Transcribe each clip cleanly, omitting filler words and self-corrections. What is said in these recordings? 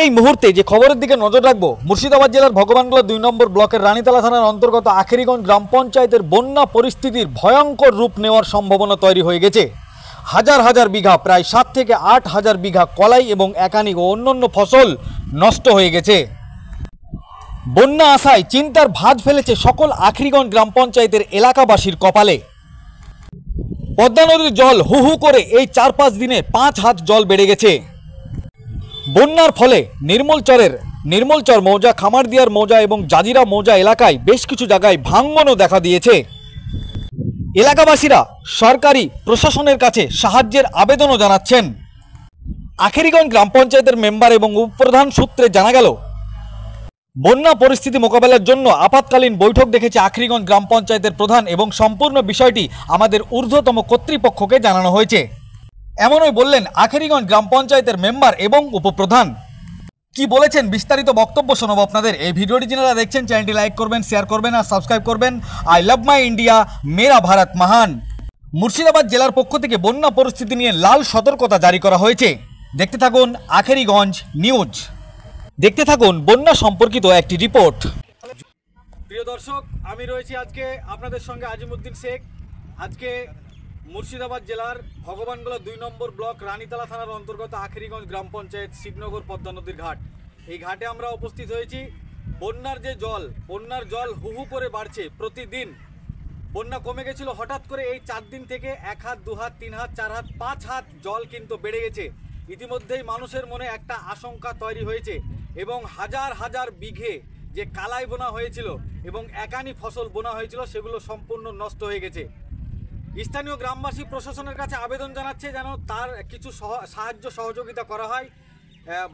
এই মুহূর্তে যে খবরের দিকে নজর রাখবো, মুর্শিদাবাদ জেলার ভগবানগোলা ২ নম্বর ব্লকের রানীতলা থানার অন্তর্গত আখেরিগঞ্জ গ্রাম পঞ্চায়েতের বন্যা পরিস্থিতির ভয়ঙ্কর রূপ নেওয়ার সম্ভাবনা তৈরি হয়ে গেছে। হাজার হাজার বিঘা, প্রায় ৭ থেকে ৮ হাজার বিঘা কলাই এবং একানি ও অন্যান্য ফসল নষ্ট হয়ে গেছে। বন্যা আসায় চিন্তার ভাঁজ ফেলেছে সকল আখেরিগঞ্জ গ্রাম পঞ্চায়েতের এলাকাবাসীর কপালে। পদ্মা নদীর জল হু হু করে এই ৪-৫ দিনে ৫ হাত জল বেড়ে গেছে। বন্যার ফলে নির্মলচর মৌজা, খামারদিয়ার মৌজা এবং জাজিরা মৌজা এলাকায় বেশ কিছু জায়গায় ভাঙনও দেখা দিয়েছে। এলাকাবাসীরা সরকারি প্রশাসনের কাছে সাহায্যের আবেদনও জানাচ্ছেন। আখেরিগঞ্জ গ্রাম পঞ্চায়েতের মেম্বার এবং উপপ্রধান সূত্রে জানা গেল, বন্যা পরিস্থিতি মোকাবেলার জন্য আপাতকালীন বৈঠক ডেকেছে আখেরিগঞ্জ গ্রাম পঞ্চায়েতের প্রধান এবং সম্পূর্ণ বিষয়টি আমাদের ঊর্ধ্বতম কর্তৃপক্ষকে জানানো হয়েছে। এমনই বললেন আখেরিগঞ্জ গ্রাম পঞ্চায়েতের মেম্বার এবং উপপ্রধান। কি বলেছেন বিস্তারিত বক্তব্য শোনাবো আপনাদের। এই ভিডিওটি যারা দেখছেন চ্যানেলটি লাইক করবেন, শেয়ার করবেন আর সাবস্ক্রাইব করবেন। আই লাভ মাই ইন্ডিয়া, মেরা ভারত মহান। মুর্শিদাবাদ জেলার পক্ষ থেকে বন্যা পরিস্থিতি নিয়ে লাল সতর্কতা জারি করা হয়েছে। দেখতে থাকুন আখেরিগঞ্জ নিউজ, দেখতে থাকুন বন্যা সম্পর্কিত একটি রিপোর্ট। প্রিয় দর্শক, আমি রয়েছি আজকে আপনাদের সঙ্গে আজিমউদ্দিন শেখ। আজকে মুর্শিদাবাদ জেলার ভগবানগোলা ২ নম্বর ব্লক রানীতলা থানার অন্তর্গত আখেরিগঞ্জ গ্রাম পঞ্চায়েত শিবনগর পদ্মা নদীর ঘাট। এই ঘাটে আমরা উপস্থিত হয়েছি। বন্যার জল হু হু করে বাড়ছে প্রতিদিন। বন্যা কমে গেছিল, হঠাৎ করে এই 4 দিন থেকে 1 হাত, 2 হাত, 3 হাত, 4 হাত, 5 হাত জল কিন্তু বেড়ে গেছে। ইতিমধ্যেই মানুষের মনে একটা আশঙ্কা তৈরি হয়েছে এবং হাজার হাজার বিঘে যে কালাই বোনা হয়েছিল এবং একানি ফসল বোনা হয়েছিল সেগুলো সম্পূর্ণ নষ্ট হয়ে গেছে। স্থানীয় গ্রামবাসী প্রশাসনের কাছে আবেদন জানাচ্ছে যেন তার কিছু সাহায্য সহযোগিতা করা হয়।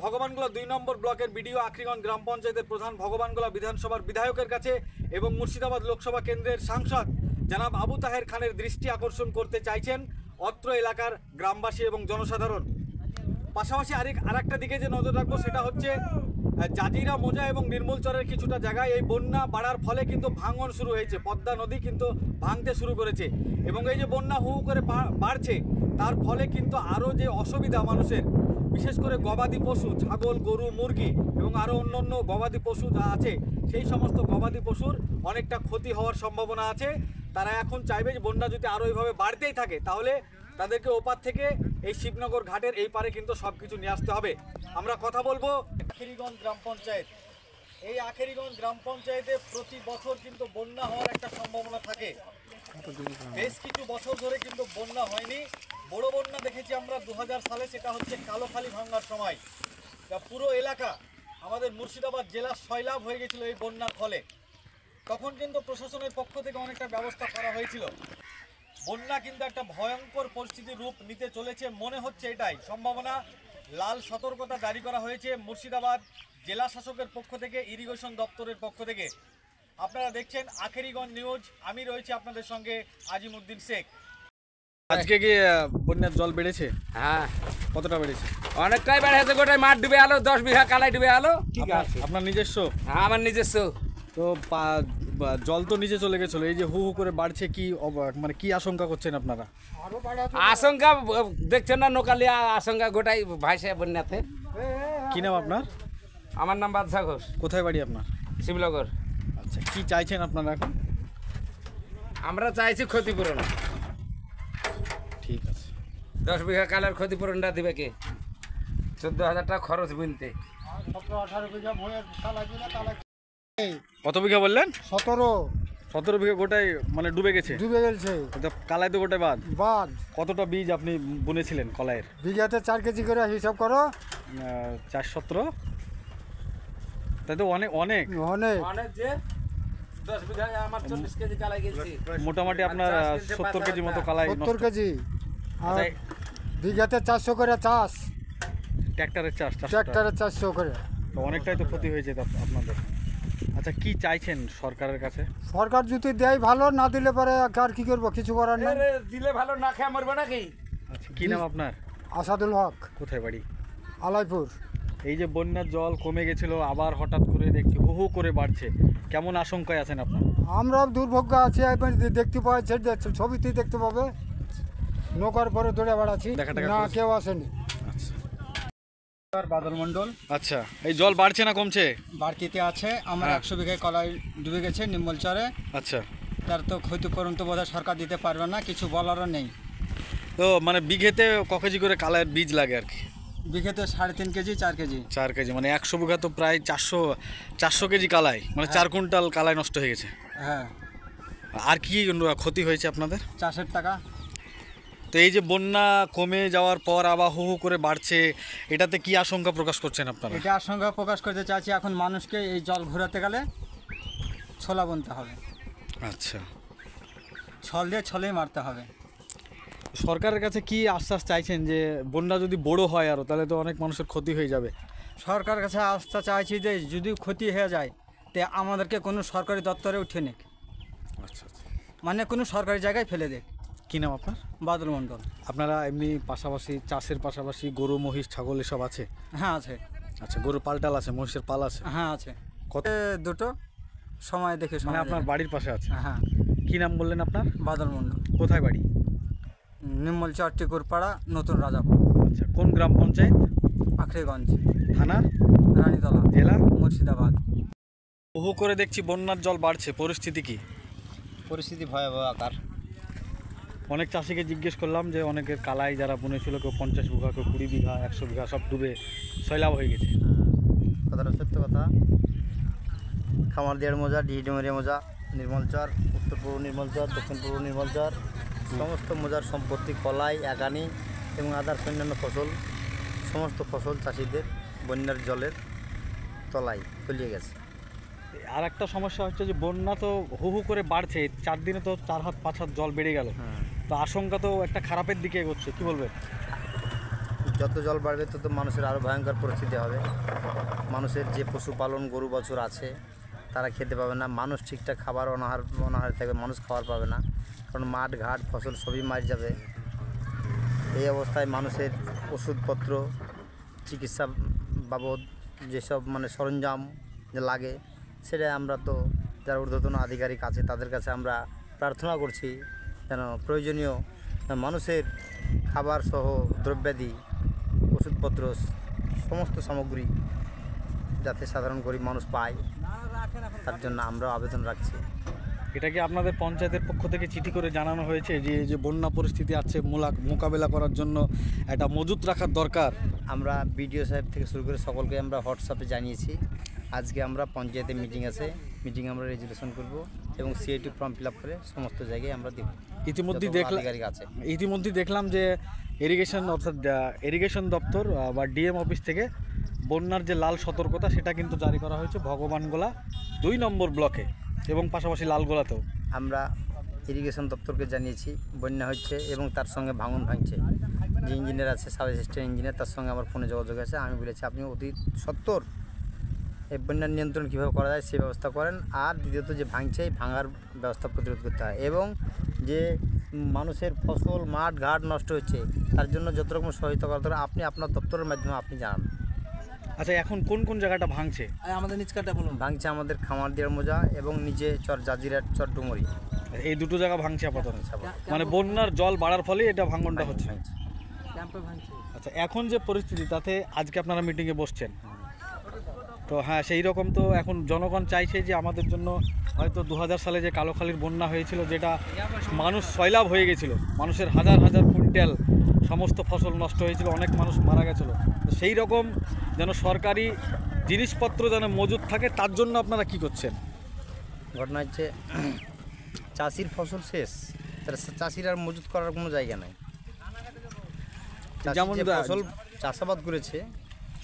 ভগবানগোলা ২ নম্বর ব্লকের বিডিও, আখেরিগঞ্জ গ্রাম পঞ্চায়েতের প্রধান, ভগবানগোলা বিধানসভার বিধায়কের কাছে এবং মুর্শিদাবাদ লোকসভা কেন্দ্রের সাংসদ জনাব আবু তাহের খানের দৃষ্টি আকর্ষণ করতে চাইছেন অত্র এলাকার গ্রামবাসী এবং জনসাধারণ। পাশাপাশি আরেকটা দিকে যে নজর রাখবো সেটা হচ্ছে জাজিরা মৌজা এবং নির্মলচরের কিছুটা জায়গায় এই বন্যা বাড়ার ফলে কিন্তু ভাঙন শুরু হয়েছে। পদ্মা নদী কিন্তু ভাঙতে শুরু করেছে এবং এই যে বন্যা হু হু করে বাড়ছে তার ফলে কিন্তু আরও যে অসুবিধা মানুষের, বিশেষ করে গবাদি পশু, ছাগল, গরু, মুরগি এবং আরও অন্যান্য গবাদি পশু যা আছে সেই সমস্ত গবাদি পশুর অনেকটা ক্ষতি হওয়ার সম্ভাবনা আছে। তারা এখন চাইবে যে বন্যা যদি আরও এইভাবে বাড়তেই থাকে তাহলে তাদেরকে ওপার থেকে এই শিবনগর ঘাটের এই পারে কিন্তু সব কিছু নিয়ে আসতে হবে। আমরা কথা বলবো আখেরিগঞ্জ গ্রাম পঞ্চায়েত। এই আখেরিগঞ্জ গ্রাম পঞ্চায়েতে প্রতি বছর কিন্তু বন্যা হওয়ার একটা সম্ভাবনা থাকে। বেশ কিছু বছর ধরে কিন্তু বন্যা হয়নি। বড় বন্যা দেখেছি আমরা ২০০০ সালে, সেটা হচ্ছে কালোখালি ভাঙার সময়। পুরো এলাকা আমাদের মুর্শিদাবাদ জেলা সয়লাভ হয়ে গেছিল এই বন্যার ফলে। তখন কিন্তু প্রশাসনের পক্ষ থেকে অনেকটা ব্যবস্থা করা হয়েছিল। বন্যা কিন্তু একটা ভয়ঙ্কর পরিস্থিতির রূপ নিতে চলেছে মনে হচ্ছে, এটাই সম্ভাবনা। লাল সতর্কতা জারি করা হয়েছে মুর্শিদাবাদ জেলা শাসকের পক্ষ থেকে, ইরিগেশন দপ্তরের পক্ষ থেকে। আপনারা দেখছেন আখেরিগঞ্জ নিউজ, আমি রয়েছি আপনাদের সঙ্গে আজিমউদ্দিন শেখ। আজকে কি বন্যার জল বেড়েছে? হ্যাঁ, কতটা বেড়েছে? অনেকটাই বেড়েছে। গোটাই মাঠ ডুবে আলো, 10 বিঘা কালাই ডুবে আলো। ঠিক আছে, আপনার নিজস্ব? হ্যাঁ, আমার নিজস্ব। তো জল তো নিচে চলে গেছিল, এই যে হু হু করে বাড়ছে, কি মানে কি আশঙ্কা করছেন আপনারা? আশঙ্কা দেখছেন না, নোকালিয়া আশঙ্কা গোটাই ভাইসে বন্যাতে। কি নাম আপনার? আমার নাম বাদশা ঘোষ। কোথায় বাড়ি আপনার? শিবনগর। আচ্ছা, কি চাইছেন আপনারা এখন? আমরা চাইছি ক্ষতিপূরণ। ঠিক আছে। 10 বিঘা কালার ক্ষতিপূরণটা দিবে কে? 14,000 টাকা খরচ বুনতে। কত বিঘা বললেন? 17 বিঘা গোটাই মানে ডুবে গেছে। কালাই তো গোটাই বাদ। কতটা বীজ আপনি বুনেছিলেন কলাইয়ের? বিঘাতে 4 কেজি করে হিসাব করো। 417, তাই তো অনেক অনেক যে 10 বিঘা আমার 40 কেজি কালাই গেছে। মোটামুটি আপনার 70 কেজি মতো কালাই। 70 কেজি আর বিঘাতে 400 করে চাষ। ট্র্যাক্টরের চাষ? ট্র্যাক্টরের 400 করে। তো অনেকটাই তো ক্ষতি হয়েছে আপনাদের। আচ্ছা, কি চাইছেন সরকারের কাছে? সরকার যদি দেয় ভালো, না দিলে পরে আর কি করবো, কিছু করার নেই। দিলে ভালো, না খেয়ে মরবে নাকি? আচ্ছা, কি নাম আপনার? আসাদুল হক। কোথায় বাড়ি? আলাইপুর। এই যে বন্যার জল কমে গেছিল, আবার হঠাৎ করে দেখছি হু হু করে বাড়ছে, কেমন আশঙ্কায় আছেন আপনারা? আমরা দুর্ভাগ্য আছি, দেখতে পাচ্ছি, ছবিতেই দেখতে পাবে, নৌকার পরে দৌড়ে বেড়াচ্ছি, না কেউ আসেনি। বাদল মণ্ডল আচ্ছা, এই জল বাড়ছে না কমছে? বাড়তিতে আছে। আমার হ্যাঁ। 100 বিঘায় কলাই ডুবে গেছে নিম্বলচরে। আচ্ছা, তার তো ক্ষতিপূরণ তো বোধহয় সরকার দিতে পারবে না, কিছু বলারও নেই। তো মানে বিঘেতে ক কেজি করে কালাইয়ের বীজ লাগে আর কি? বিঘেতে 3.5 কেজি 4 কেজি। 4 কেজি, মানে 100 বিঘা তো প্রায় 400 কেজি কালাই, মানে 4 কুইন্টাল কালাই নষ্ট হয়ে গেছে। হ্যাঁ, আর কি ক্ষতি হয়েছে আপনাদের? চাষের টাকা। তো এই যে বন্যা কমে যাওয়ার পর আবার হু হু করে বাড়ছে, এটাতে কি আশঙ্কা প্রকাশ করছেন আপনারা? এটা আশঙ্কা প্রকাশ করতে চাইছি, এখন মানুষকে এই জল ঘোরাতে গেলে ছোলা বুনতে হবে, আচ্ছা, ছল দিয়ে ছলেই মারতে হবে। সরকারের কাছে কি আশ্বাস চাইছেন যে বন্যা যদি বড় হয় আরও, তাহলে তো অনেক মানুষের ক্ষতি হয়ে যাবে? সরকারের কাছে আস্থা চাইছি যে যদি ক্ষতি হয়ে যায় তে আমাদেরকে কোনো সরকারি দপ্তরে উঠে নিক, আচ্ছা আচ্ছা। মানে কোনো সরকারি জায়গায় ফেলে দেখ। কী নাম আপনার? বাদল মণ্ডল। আপনারা এমনি পাশাপাশি চাষের পাশাপাশি গরু মহিষ ছাগল এসব আছে? হ্যাঁ আছে। আচ্ছা, গরুর পালটাল আছে, মহিষের পাল আছে? হ্যাঁ আছে। কত? দুটো সময় দেখে মানে সময় আপনার দেখে। বাড়ির পাশে আছে? হ্যাঁ, কি নাম বললেন আপনার? বাদল মণ্ডল। কোথায় বাড়ি? নিম্বলচর টিকুরপাড়া, নতুন রাজাপুর, আচ্ছা, কোন গ্রাম পঞ্চায়েত? আখরিগঞ্জ, থানা? রানীতলা, জেলা? মুর্শিদাবাদ। বহু করে দেখছি বন্যার জল বাড়ছে, পরিস্থিতি কি? পরিস্থিতি ভয়াবহ আকার। অনেক চাষিকে জিজ্ঞেস করলাম যে অনেকের কালাই যারা বুনেছিল, কেউ 50 বিঘা, কেউ 20 বিঘা, 100 বিঘা, সব ডুবে সয়লাভ হয়ে গেছে। কথাটা সত্য কথা। খামারদিয়ার মৌজা, ডিহিডুমারিয়া মৌজা, নির্মলচর, উত্তর পূর্ব নির্মলচর, দক্ষিণ পূর্ব নির্মলচর, সমস্ত মৌজার সম্পত্তি, কলাই, একানি এবং আদার্স অন্যান্য ফসল, সমস্ত ফসল চাষিদের বন্যার জলের তলায় তলিয়ে গেছে। আর একটা সমস্যা হচ্ছে যে বন্যা তো হু হু করে বাড়ছে, 4 দিনে তো 4 হাত 5 হাত জল বেড়ে গেল। তো আশঙ্কা তো একটা খারাপের দিকে এগোচ্ছে, কি বলবেন? যত জল বাড়বে তত মানুষের আরও ভয়ঙ্কর পরিস্থিতি হবে। মানুষের যে পশুপালন গরু বছর আছে তারা খেতে পাবে না, মানুষ ঠিকঠাক খাবার অনাহারে থাকবে, মানুষ খাবার পাবে না, কারণ মাঠ ঘাট ফসল সবই মার যাবে। এই অবস্থায় মানুষের ওষুধপত্র, চিকিৎসা বাবদ যেসব মানে সরঞ্জাম যে লাগে, সেটা আমরা তো যারা ঊর্ধ্বতন আধিকারিক আছে তাদের কাছে আমরা প্রার্থনা করছি যেন প্রয়োজনীয় মানুষের খাবার সহ দ্রব্যাদি, ওষুধপত্র, সমস্ত সামগ্রী যাতে সাধারণ গরিব মানুষ পায়, তার জন্য আমরা আবেদন রাখছি। এটা কি আপনাদের পঞ্চায়েতের পক্ষ থেকে চিঠি করে জানানো হয়েছে যে এই যে বন্যা পরিস্থিতি আছে মোকাবেলা করার জন্য একটা মজুত রাখার দরকার? আমরা বিডিও সাহেব থেকে শুরু করে সকলকে আমরা হোয়াটসঅ্যাপে জানিয়েছি। আজকে আমরা পঞ্চায়েতে মিটিং আছে, মিটিং আমরা রেজুলেশন করব এবং সিআইটি ফর্ম ফিল আপ করে সমস্ত জায়গায় আমরা দেব। ইতিমধ্যেই দেখলাম যে ইরিগেশন অর্থাৎ ইরিগেশন দপ্তর বা ডিএম অফিস থেকে বন্যার যে লাল সতর্কতা সেটা কিন্তু জারি করা হয়েছে ভগবানগোলা 2 নম্বর ব্লকে এবং পাশাপাশি লালগোলাতেও। আমরা ইরিগেশন দপ্তরকে জানিয়েছি বন্যা হচ্ছে এবং তার সঙ্গে ভাঙন ভাঙছে। যে ইঞ্জিনিয়ার আছে, সাব অ্যাসিস্ট্যান্ট ইঞ্জিনিয়ার, তার সঙ্গে আমার ফোনে যোগাযোগ আছে। আমি বলেছি আপনি অতি সত্বর এই বন্যার নিয়ন্ত্রণ কীভাবে করা যায় সেই ব্যবস্থা করেন। আর দ্বিতীয়ত যে ভাঙছে এই ভাঙার ব্যবস্থা প্রতিরোধ করতে হয় এবং যে মানুষের ফসল মাঠ ঘাট নষ্ট হচ্ছে তার জন্য যত রকম সহায়তা করা দরকার আপনি আপনার দপ্তরের মাধ্যমে আপনি জানান। আচ্ছা, এখন কোন কোন জায়গাটা ভাঙছে? আমাদের নিচকাটা বলুন। ভাঙছে আমাদের খামারদিয়ার মৌজা এবং নিচে চর জাজিরাট, চর ডুমুরি, এই দুটো জায়গা ভাঙছে আপাতত, মানে বন্যার জল বাড়ার ফলে এটা ভাঙনটা হচ্ছে। আচ্ছা, এখন যে পরিস্থিতি তাতে আজকে আপনারা মিটিংয়ে বসছেন, তো হ্যাঁ সেই রকম তো এখন জনগণ চাইছে যে আমাদের জন্য হয়তো 2000 সালে যে কালোখালীর বন্যা হয়েছিল, যেটা মানুষ সয়লাভ হয়ে গেছিল, মানুষের হাজার হাজার কুইন্টাল সমস্ত ফসল নষ্ট হয়েছিল, অনেক মানুষ মারা গেছিলো, তো সেই রকম যেন সরকারি জিনিসপত্র যেন মজুদ থাকে, তার জন্য আপনারা কি করছেন? ঘটনা হচ্ছে চাষির ফসল শেষ, তার চাষির আর মজুত করার কোনো জায়গা নাই। যেমন ফসল চাষাবাদ করেছে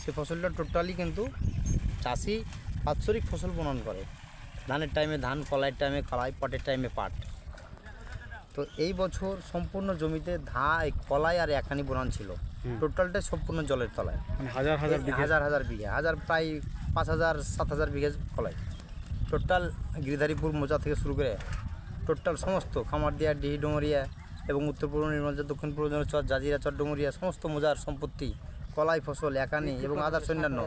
সে ফসলটা টোটালি কিন্তু চাষি বাৎসরিক ফসল বনন করে। ধানের টাইমে ধান, কলাইয়ের টাইমে কলাই, পাটের টাইমে পাট। তো এই বছর সম্পূর্ণ জমিতে কলাই আর একানি বোনান ছিল, টোটালটাই সম্পূর্ণ জলের তলায়, মানে হাজার হাজার বিঘা, প্রায় 5000-7000 বিঘা কলাই। টোটাল গিরিধারীপুর মৌজা থেকে শুরু করে টোটাল সমস্ত খামারদিয়া, ডিহিডুমারিয়া এবং উত্তর পূর্ব নির্মলচর, দক্ষিণ পূর্ব চর জাজিরা, চর ডুমুরিয়া সমস্ত মৌজার সম্পত্তি, কলাই ফসল, একানি এবং আদার্স অন্যান্য,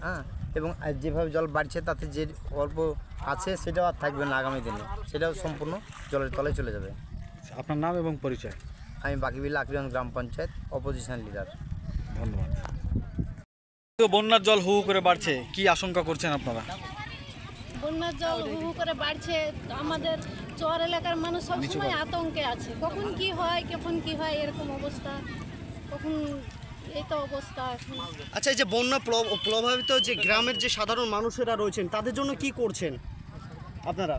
হ্যাঁ, এবং যেভাবে জল বাড়ছে তাতে যে অল্প আছে সেটাও আর থাকবে না আগামী দিনে, সেটাও সম্পূর্ণ জলের তলায় চলে যাবে। আপনার নাম এবং পরিচয়? আমি বাকিবিল্লা আখরিগঞ্জ গ্রাম পঞ্চায়েত অপোজিশন লিডার। ধন্যবাদ। তো বন্যার জল হু হু করে বাড়ছে, কি আশঙ্কা করছেন আপনারা? বন্যার জল হু হু করে বাড়ছে, আমাদের চর এলাকার মানুষ সবসময় আতঙ্কে আছে, কখন কি হয় এরকম অবস্থা, কখন এই তো অবস্থা এখন। আচ্ছা, এই যে বন্যা প্রভাবিত যে গ্রামের যে সাধারণ মানুষেরা রয়েছেন তাদের জন্য কি করছেন আপনারা?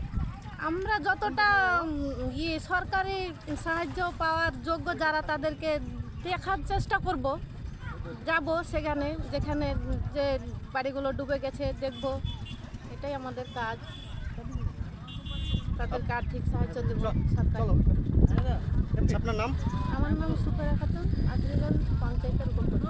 আমরা যতটা সরকারি সাহায্য পাওয়ার যোগ্য যারা তাদেরকে দেখার চেষ্টা করব, যাব সেখানে যেখানে যে বাড়িগুলো ডুবে গেছে দেখব, এটাই আমাদের কাজ, তাদেরকে আর্থিক সাহায্য দেব সরকার। আপনার নাম? আমার নাম সুফেরা খাতুন, আখরিগঞ্জ পঞ্চায়েতের গোপন।